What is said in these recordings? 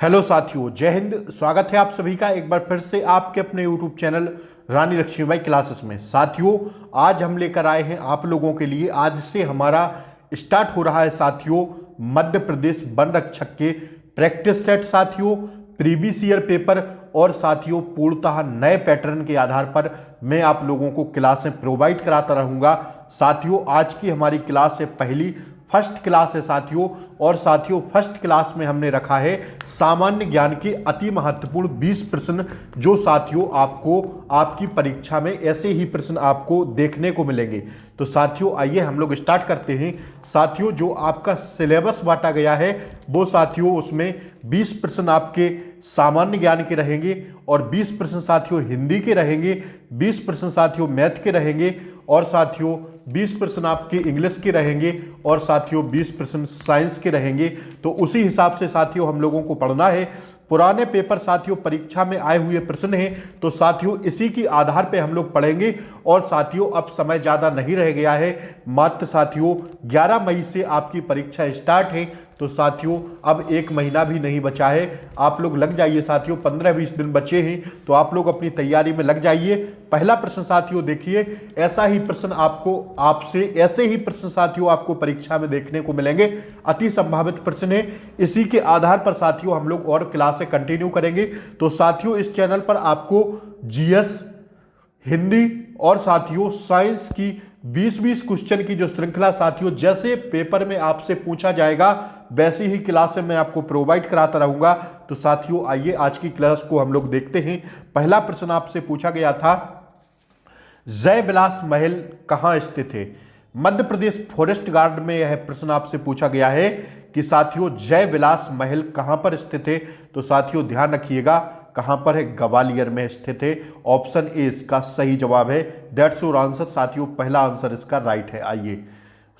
Hello साथियों, जय हिंद। स्वागत है आप सभी का एक बार फिर से आपके अपने यूट्यूब चैनल रानी लक्ष्मीबाई क्लासेस में। साथियों, आज हम लेकर आए हैं आप लोगों के लिए, आज से हमारा स्टार्ट हो रहा है साथियों मध्य प्रदेश वन रक्षक के प्रैक्टिस सेट साथियों, प्रीवियस ईयर पेपर और साथियों पूर्णतः नए पैटर्न के आधार पर मैं आप लोगों को क्लासें प्रोवाइड कराता रहूंगा। साथियों, आज की हमारी क्लास है पहली फर्स्ट क्लास है साथियों, और साथियों फर्स्ट क्लास में हमने रखा है सामान्य ज्ञान के अति महत्वपूर्ण 20 प्रश्न, जो साथियों आपको आपकी परीक्षा में ऐसे ही प्रश्न आपको देखने को मिलेंगे। तो साथियों आइए हम लोग स्टार्ट करते हैं। साथियों, जो आपका सिलेबस बांटा गया है वो साथियों उसमें 20 प्रश्न आपके सामान्य ज्ञान के रहेंगे और 20 प्रश्न साथियों हिंदी के रहेंगे, 20 प्रश्न साथियों मैथ के रहेंगे और साथियों 20 प्रश्न आपके इंग्लिश के रहेंगे और साथियों 20 प्रश्न साइंस के रहेंगे। तो उसी हिसाब से साथियों हम लोगों को पढ़ना है। पुराने पेपर साथियों परीक्षा में आए हुए प्रश्न हैं, तो साथियों इसी के आधार पे हम लोग पढ़ेंगे। और साथियों अब समय ज़्यादा नहीं रह गया है, मात्र साथियों 11 मई से आपकी परीक्षा स्टार्ट है। तो साथियों अब एक महीना भी नहीं बचा है, आप लोग लग जाइए साथियों, 15-20 दिन बचे हैं, तो आप लोग अपनी तैयारी में लग जाइए। पहला प्रश्न साथियों देखिए, ऐसा ही प्रश्न आपको आपसे ऐसे ही प्रश्न साथियों आपको परीक्षा में देखने को मिलेंगे, अति संभावित प्रश्न है। इसी के आधार पर साथियों हम लोग और क्लासें कंटिन्यू करेंगे। तो साथियों इस चैनल पर आपको जीएस, हिंदी और साथियों साइंस की 20-20 क्वेश्चन की जो श्रृंखला साथियों जैसे पेपर में आपसे पूछा जाएगा वैसी ही क्लासें मैं आपको प्रोवाइड कराता रहूंगा। तो साथियों आइए आज की क्लास को हम लोग देखते हैं। पहला प्रश्न आपसे पूछा गया था, जय विलास महल कहां स्थित है? मध्य प्रदेश फॉरेस्ट गार्ड में यह प्रश्न आपसे पूछा गया है कि साथियों जय विलास महल कहां पर स्थित है। तो साथियों ध्यान रखिएगा कहां पर है, ग्वालियर में स्थित है। ऑप्शन ए इसका सही जवाब है, दैट्स योर आंसर। साथियों पहला आंसर इसका राइट है। आइए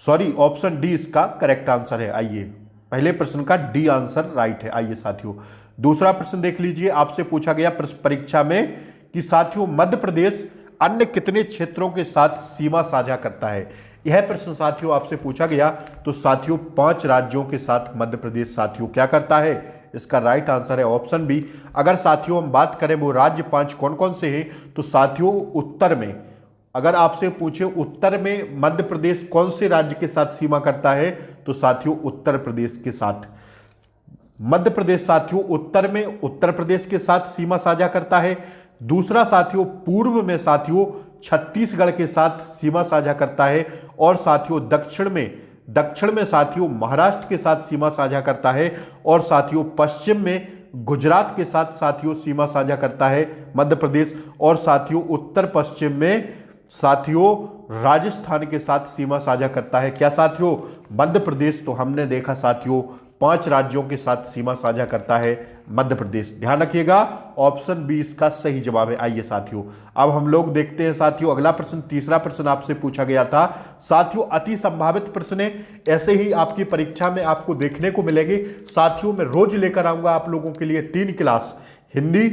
सॉरी, ऑप्शन डी इसका करेक्ट आंसर है। आइए पहले प्रश्न का डी आंसर राइट है। आइए साथियों दूसरा प्रश्न देख लीजिए, आपसे पूछा गया परीक्षा में कि साथियों मध्य प्रदेश अन्य कितने क्षेत्रों के साथ सीमा साझा करता है? यह प्रश्न साथियों आपसे पूछा गया। तो साथियों 5 राज्यों के साथ मध्य प्रदेश साथियों क्या करता है? इसका राइट आंसर है ऑप्शन बी। अगर साथियों हम बात करें वो राज्य 5 कौन कौन से हैं, तो साथियों उत्तर में अगर आपसे पूछे उत्तर में मध्य प्रदेश कौन से राज्य के साथ सीमा करता है, तो साथियों उत्तर प्रदेश के साथ। मध्य प्रदेश साथियों उत्तर में उत्तर प्रदेश के साथ सीमा साझा करता है। दूसरा साथियों पूर्व में साथियों छत्तीसगढ़ के साथ सीमा साझा करता है। और साथियों दक्षिण में साथियों महाराष्ट्र के साथ सीमा साझा करता है। और साथियों पश्चिम में गुजरात के साथ साथियों सीमा साझा करता है मध्य प्रदेश। और साथियों उत्तर पश्चिम में साथियों राजस्थान के साथ सीमा साझा करता है। क्या साथियों? मध्य प्रदेश। तो हमने देखा साथियों 5 राज्यों के साथ सीमा साझा करता है मध्य प्रदेश। ध्यान रखिएगा ऑप्शन बी इसका सही जवाब है। आइए साथियों अब हम लोग देखते हैं साथियों अगला प्रश्न। तीसरा प्रश्न आपसे पूछा गया था साथियों, अति संभावित प्रश्न है, ऐसे ही आपकी परीक्षा में आपको देखने को मिलेंगे। साथियों मैं रोज लेकर आऊंगा आप लोगों के लिए 3 क्लास, हिंदी,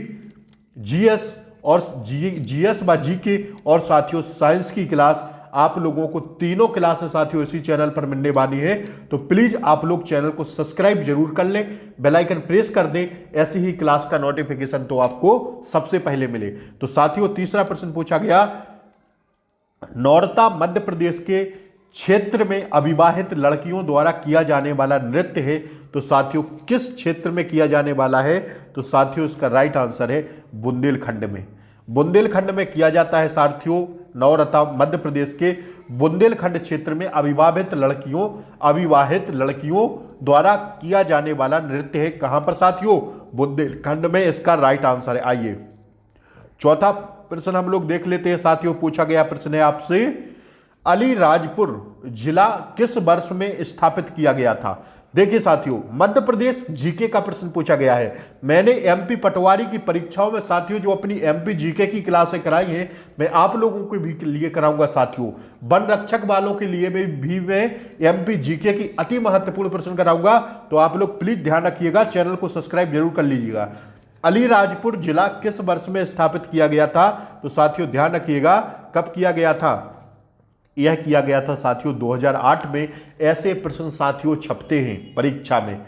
जीएस और जीएस व जीके और साथियों साइंस की क्लास। आप लोगों को तीनों क्लासेस साथियों इसी चैनल पर मिलने वाली है। तो प्लीज आप लोग चैनल को सब्सक्राइब जरूर कर लें, बेल आइकन प्रेस कर दें, ऐसी ही क्लास का नोटिफिकेशन तो आपको सबसे पहले मिले। तो साथियों तीसरा प्रश्न पूछा गया, नौरता मध्य प्रदेश के क्षेत्र में अविवाहित लड़कियों द्वारा किया जाने वाला नृत्य है। तो साथियों किस क्षेत्र में किया जाने वाला है? तो साथियों इसका राइट आंसर है बुंदेलखंड में। बुंदेलखंड में किया जाता है साथियों नौरता, मध्य प्रदेश के बुंदेलखंड क्षेत्र में अविवाहित लड़कियों द्वारा किया जाने वाला नृत्य है। कहां पर साथियों? बुंदेलखंड में। इसका राइट आंसर है। आइए चौथा प्रश्न हम लोग देख लेते हैं साथियों। पूछा गया प्रश्न है आपसे, अलीराजपुर जिला किस वर्ष में स्थापित किया गया था? देखिए साथियों मध्य प्रदेश जीके का प्रश्न पूछा गया है। मैंने एमपी पटवारी की परीक्षाओं में साथियों जो अपनी एमपी जीके की क्लासें कराई हैं, मैं आप लोगों के भी लिए कराऊंगा साथियों। वन रक्षक वालों के लिए भी मैं एमपी जीके की अति महत्वपूर्ण प्रश्न कराऊंगा। तो आप लोग प्लीज ध्यान रखिएगा, चैनल को सब्सक्राइब जरूर कर लीजिएगा। अलीराजपुर जिला किस वर्ष में स्थापित किया गया था? तो साथियों ध्यान रखिएगा कब किया गया था। यह किया गया था साथियों 2008 में। ऐसे प्रश्न साथियों छपते हैं परीक्षा में।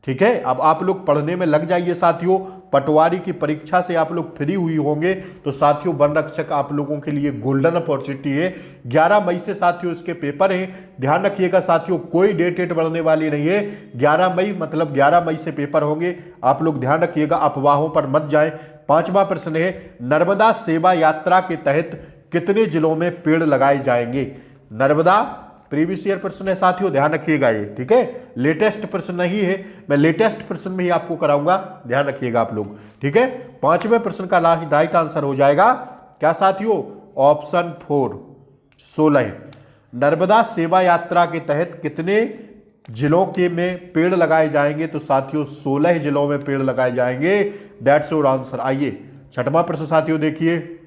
ठीक है, अब आप लोग पढ़ने में लग जाइए साथियों। पटवारी की परीक्षा से आप लोग फ्री हुई होंगे तो साथियों वन रक्षक आप लोगों के लिए गोल्डन अपॉर्चुनिटी है। 11 मई से साथियों इसके पेपर हैं, ध्यान रखिएगा साथियों, कोई डेट बढ़ने वाली नहीं है। 11 मई मतलब 11 मई से पेपर होंगे, आप लोग ध्यान रखिएगा, अफवाहों पर मत जाए। 5वां प्रश्न है, नर्मदा सेवा यात्रा के तहत कितने जिलों में पेड़ लगाए जाएंगे? नर्मदा प्रीवियस ईयर प्रश्न है साथियों, ध्यान रखिएगा ये, ठीक है, लेटेस्ट प्रश्न नहीं है, मैं लेटेस्ट प्रश्न में ही आपको कराऊंगा, ध्यान रखिएगा आप लोग, ठीक है। 5वें प्रश्न का राइट आंसर हो जाएगा क्या साथियों? ऑप्शन 4 16। नर्मदा सेवा यात्रा के तहत कितने जिलों के में पेड़ लगाए जाएंगे? तो साथियों 16 जिलों में पेड़ लगाए जाएंगे, दैट्स योर आंसर। आइए 6वां प्रश्न साथियों देखिए,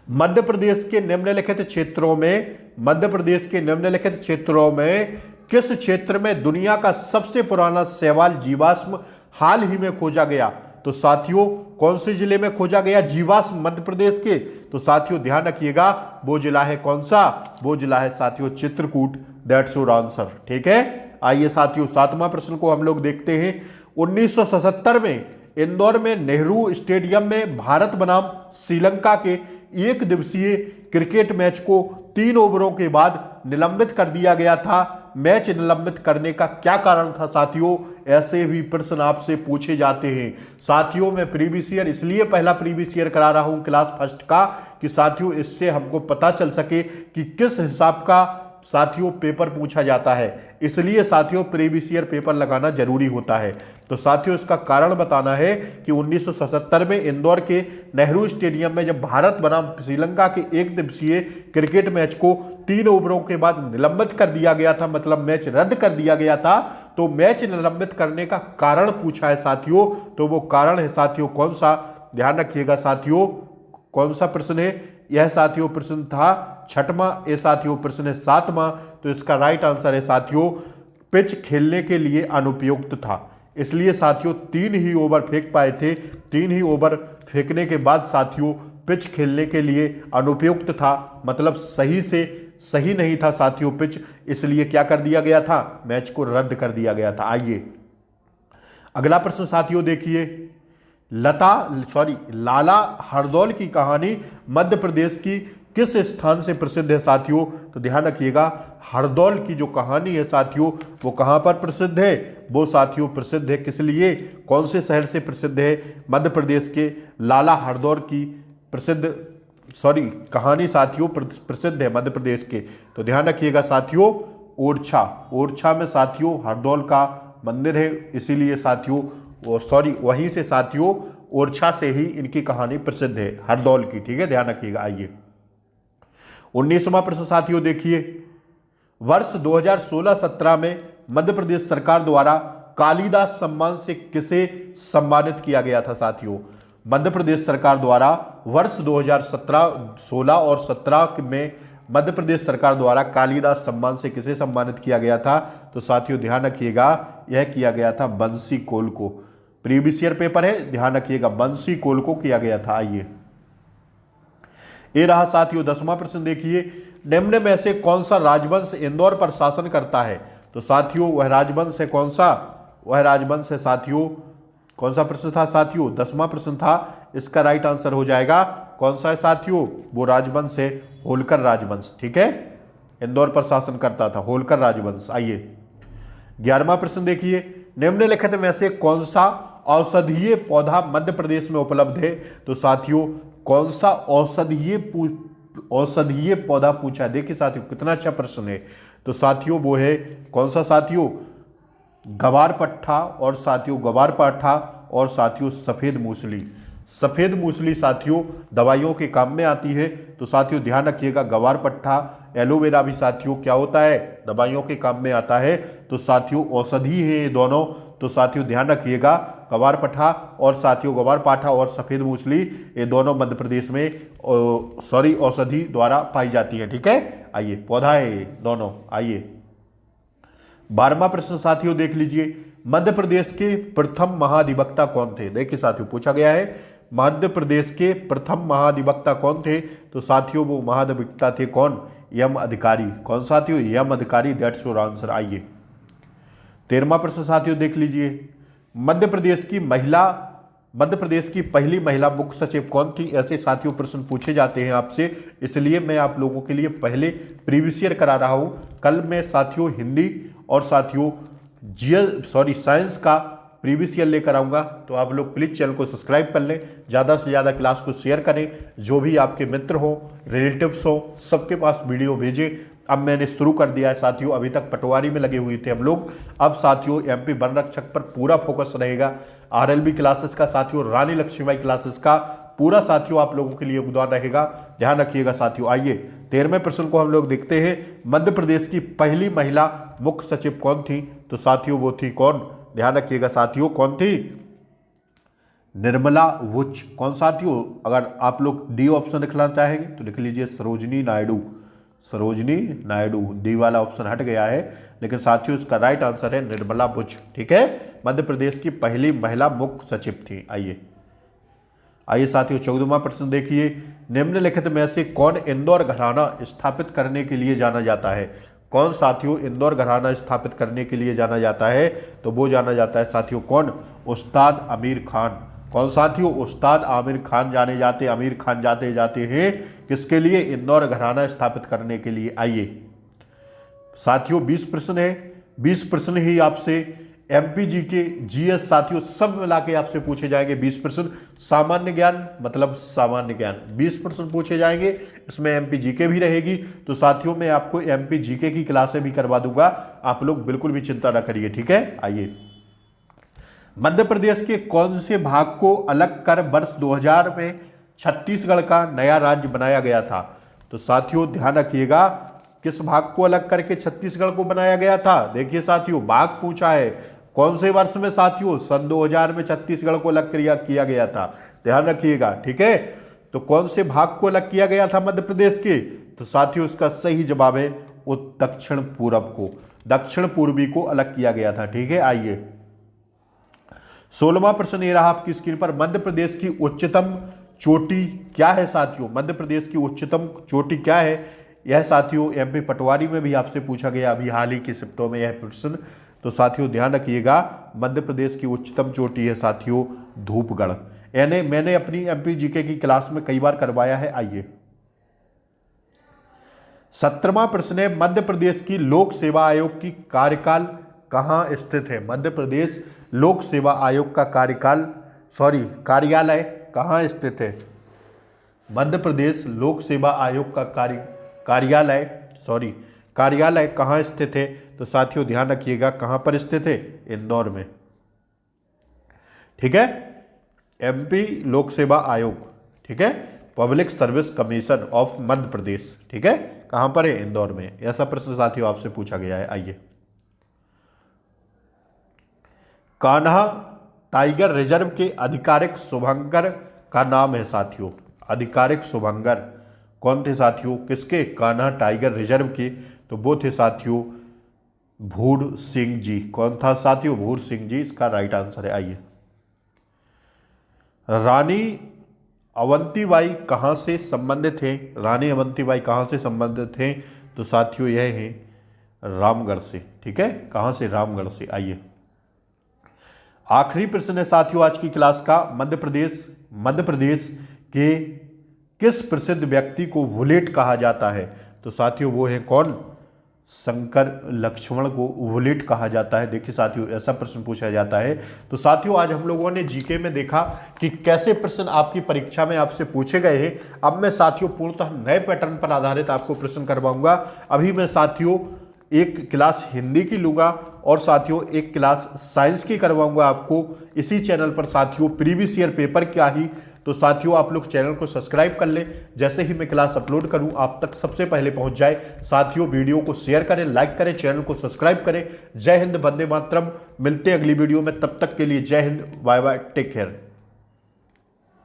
मध्य प्रदेश के निम्नलिखित क्षेत्रों में, मध्य प्रदेश के निम्नलिखित क्षेत्रों में किस क्षेत्र में दुनिया का सबसे पुराना शैवाल जीवाश्म हाल ही में खोजा गया? तो साथियों कौन से जिले में खोजा गया जीवाश्म मध्य प्रदेश के? तो साथियों ध्यान रखिएगा, वो जिला है कौन सा? वो जिला है साथियों चित्रकूट, दैट्स योर आंसर, ठीक है। आइए साथियों 7वां प्रश्न को हम लोग देखते हैं। 1977 में इंदौर में नेहरू स्टेडियम में भारत बनाम श्रीलंका के एक दिवसीय क्रिकेट मैच को 3 ओवरों के बाद निलंबित कर दिया गया था। मैच निलंबित करने का क्या कारण था साथियों? ऐसे भी प्रश्न आपसे पूछे जाते हैं साथियों। मैं प्रीवियस ईयर इसलिए पहला प्रीवियस ईयर करा रहा हूं क्लास फर्स्ट का कि साथियों इससे हमको पता चल सके कि किस हिसाब का साथियों पेपर पूछा जाता है, इसलिए साथियों प्रीवियस ईयर पेपर लगाना जरूरी होता है। तो साथियों इसका कारण बताना है कि 1977 में इंदौर के नेहरू स्टेडियम में जब भारत बनाम श्रीलंका के एक दिवसीय क्रिकेट मैच को 3 ओवरों के बाद निलंबित कर दिया गया था, मतलब मैच रद्द कर दिया गया था, तो मैच निलंबित करने का कारण पूछा है साथियों। तो वो कारण है साथियों कौन सा? ध्यान रखिएगा साथियों, कौन सा प्रश्न है यह साथियों? प्रश्न था 6वां, ये साथियों प्रश्न है 7वां। तो इसका राइट आंसर है साथियों पिच खेलने के लिए अनुपयुक्त था, इसलिए साथियों 3 ही ओवर फेंक पाए थे। 3 ही ओवर फेंकने के बाद साथियों पिच खेलने के लिए अनुपयुक्त था, मतलब सही से सही नहीं था साथियों पिच, इसलिए क्या कर दिया गया था? मैच को रद्द कर दिया गया था। आइए अगला प्रश्न साथियों देखिए, लाला हरदौल की कहानी मध्य प्रदेश की किस स्थान से प्रसिद्ध है साथियों? तो ध्यान रखिएगा, हरदौल की जो कहानी है साथियों वो कहां पर प्रसिद्ध है? वो साथियों प्रसिद्ध है किस लिए, कौन से शहर से प्रसिद्ध है? मध्य प्रदेश के लाला हरदौल की कहानी साथियों प्रसिद्ध है मध्य प्रदेश के। तो ध्यान रखिएगा साथियों ओरछा में साथियों हरदौल का मंदिर है, इसीलिए साथियों वहीं से साथियों ओरछा से ही इनकी कहानी प्रसिद्ध है हरदौल की, ठीक है, ध्यान रखिएगा। आइए 19वां प्रश्न साथियों देखिए, वर्ष 2016-17 में मध्य प्रदेश सरकार द्वारा कालिदास सम्मान से किसे सम्मानित किया गया था साथियों? मध्य प्रदेश सरकार द्वारा वर्ष 2017, 16 और 17 में मध्य प्रदेश सरकार द्वारा कालिदास सम्मान से किसे सम्मानित किया गया था? तो साथियों ध्यान रखिएगा, यह किया गया था बंसी कोल को। प्रीवियस ईयर पेपर है, ध्यान रखिएगा, बंसी कोल को किया गया था। आइए ये रहा साथियों 10वां प्रश्न देखिए, निम्न में से कौन सा राजवंश इंदौर पर शासन करता है? तो साथियों वह राजवंश है कौन सा? वह राजवंश है साथियों, कौन सा प्रश्न था साथियों? 10वां प्रश्न था, इसका राइट आंसर हो जाएगा कौन सा है साथियों? वो राजवंश है होलकर राजवंश, ठीक है, इंदौर पर शासन करता था होलकर राजवंश। आइए 11वां प्रश्न देखिए, निम्नलिखित में से कौन सा औषधीय पौधा मध्य प्रदेश में उपलब्ध है? तो साथियों कौन सा औषधीय पौधा पूछा है? देखिए साथियों कितना अच्छा प्रश्न है। तो साथियों वो है कौन सा साथियों? गवारपट्टा और साथियों गवारपाठा और साथियों सफेद मूसली। सफेद मूसली साथियों दवाइयों के काम में आती है, तो साथियों ध्यान रखिएगा गवारपट्टा, एलोवेरा भी साथियों क्या होता है? दवाइयों के काम में आता है। तो साथियों औषधि है ये दोनों, तो साथियों ध्यान रखिएगा गवारपट्टा और साथियों गवारपाठा और सफेद मूसली ये दोनों मध्य प्रदेश में औषधि द्वारा पाई जाती है, ठीक है। आइए पौधा है ये दोनों। आइए 12वां प्रश्न साथियों देख लीजिए, मध्य प्रदेश के प्रथम महाधिवक्ता कौन थे? देखिए साथियों पूछा गया है मध्य प्रदेश के प्रथम महाधिवक्ता कौन थे? तो साथियों वो महाधिवक्ता थे कौन? यम अधिकारी। कौन साथियों? यम अधिकारी, दैट्स योर आंसर। आइए 13वां प्रश्न साथियों देख लीजिए, मध्य प्रदेश की पहली महिला मुख्य सचिव कौन थी? ऐसे साथियों प्रश्न पूछे जाते हैं आपसे, इसलिए मैं आप लोगों के लिए पहले प्रीवियस ईयर करा रहा हूं। कल मैं साथियों हिंदी और साथियों साइंस का प्रीवियस ईयर लेकर आऊंगा, तो आप लोग प्लीज चैनल को सब्सक्राइब कर लें, ज़्यादा से ज़्यादा क्लास को शेयर करें, जो भी आपके मित्र हो, रिलेटिव्स हो, सबके पास वीडियो भेजें। अब मैंने शुरू कर दिया है साथियों, अभी तक पटवारी में लगे हुए थे हम लोग, अब साथियों एमपी वन रक्षक पर पूरा फोकस रहेगा। आरएलबी क्लासेस का साथियों, रानी लक्ष्मीबाई क्लासेस का पूरा साथियों आप लोगों के लिए योगदान रहेगा, ध्यान रखिएगा साथियों। आइए 13वें प्रश्न को हम लोग देखते हैं, मध्य प्रदेश की पहली महिला मुख्य सचिव कौन थी? तो साथियों वो थी कौन? ध्यान रखिएगा साथियों, कौन थी? निर्मला वुच। कौन साथियों? अगर आप लोग डी ऑप्शन लिखना चाहेंगे तो लिख लीजिए सरोजनी नायडू। सरोजनी नायडू, डी वाला ऑप्शन हट गया है, लेकिन साथियों इसका राइट आंसर है निर्मला वुच। ठीक है, मध्य प्रदेश की पहली महिला मुख्य सचिव थी। आइए साथियों 14वां प्रश्न देखिए, निम्नलिखित में से कौन इंदौर घराना स्थापित करने के लिए जाना जाता है? कौन साथियों इंदौर घराना स्थापित करने के लिए जाना जाता है? तो वो जाना जाता है साथियों कौन? उस्ताद आमिर खान। कौन साथियों? उस्ताद आमिर खान आमिर खान जाते हैं किसके लिए? इंदौर घराना स्थापित करने के लिए। आइए साथियों 20 प्रश्न है, 20 प्रश्न ही आपसे एमपीजी के जीएस साथियों सब मिला के आपसे पूछे जाएंगे 20 प्रश्न। सामान्य ज्ञान मतलब सामान्य ज्ञान 20 प्रश्न पूछे जाएंगे, इसमें एमपीजीके भी रहेगी। तो साथियों मैं आपको एमपीजीके की क्लासें भी करवा दूंगा, आप लोग बिल्कुल भी चिंता ना करिए। ठीक है, आइए मध्य प्रदेश के कौन से भाग को अलग कर वर्ष 2000 में छत्तीसगढ़ का नया राज्य बनाया गया था? तो साथियों ध्यान रखिएगा, किस भाग को अलग करके छत्तीसगढ़ को बनाया गया था? देखिए साथियों भाग पूछा है, कौन से वर्ष में साथियों? सन 2000 में छत्तीसगढ़ को अलग किया गया था, ध्यान रखिएगा। ठीक है, तो कौन से भाग को अलग किया गया था मध्य प्रदेश के? तो साथियों इसका सही जवाब है दक्षिण पूर्व को, दक्षिण पूर्वी को अलग किया गया था। ठीक है, आइए 16वां प्रश्न ये रहा आपकी स्क्रीन पर, मध्य प्रदेश की उच्चतम चोटी क्या है साथियों? मध्य प्रदेश की उच्चतम चोटी क्या है? यह साथियों एमपी पटवारी में भी आपसे पूछा गया अभी हाल ही के शिफ्टों में यह प्रश्न। तो साथियों ध्यान रखिएगा, मध्य प्रदेश की उच्चतम चोटी है साथियों धूपगढ़। यानी मैंने अपनी एमपीजीके की क्लास में कई बार करवाया है। आइए 17वां प्रश्न है, मध्य प्रदेश की लोक सेवा आयोग की कार्यकाल कहाँ स्थित है? मध्य प्रदेश लोक सेवा आयोग का कार्यालय कहाँ स्थित है? मध्य प्रदेश लोक सेवा आयोग का कार्यालय कहाँ स्थित है? तो साथियों ध्यान रखिएगा कहाँ पर स्थित है? इंदौर में। ठीक है, एमपी लोक सेवा आयोग, ठीक है, public service commission of Madhya Pradesh. ठीक है, कहाँ पर है? इंदौर में। ऐसा प्रश्न साथियों आपसे पूछा गया है। आइए कान्हा टाइगर रिजर्व के आधिकारिक शुभंकर का नाम है साथियों, आधिकारिक शुभंकर कौन थे साथियों? किसके? कान्हा टाइगर रिजर्व के। तो वो थे साथियों भूर सिंह जी। कौन था साथियों? भूर सिंह जी इसका राइट आंसर है। आइए रानी अवंतीबाई कहाँ से संबंधित हैं? रानी अवंतीबाई कहाँ से संबंधित हैं? तो साथियों यह है रामगढ़ से। ठीक है, कहाँ से? रामगढ़ से। आइए आखिरी प्रश्न है साथियों आज की क्लास का, मध्य प्रदेश के किस प्रसिद्ध व्यक्ति को वुलेट कहा जाता है? तो साथियों वो है कौन? शंकर लक्ष्मण को वुलेट कहा जाता है। देखिए साथियों ऐसा प्रश्न पूछा जाता है। तो साथियों आज हम लोगों ने जीके में देखा कि कैसे प्रश्न आपकी परीक्षा में आपसे पूछे गए हैं। अब मैं साथियों पूर्णतः नए पैटर्न पर आधारित आपको प्रश्न करवाऊंगा। अभी मैं साथियों एक क्लास हिंदी की लूंगा और साथियों एक क्लास साइंस की करवाऊंगा आपको इसी चैनल पर साथियों, प्रीवियस ईयर पेपर क्या ही। तो साथियों आप लोग चैनल को सब्सक्राइब कर लें, जैसे ही मैं क्लास अपलोड करूं आप तक सबसे पहले पहुंच जाए। साथियों वीडियो को शेयर करें, लाइक करें, चैनल को सब्सक्राइब करें। जय हिंद, वंदे मातरम। मिलते हैं अगली वीडियो में, तब तक के लिए Jai Hind, bye bye, take care.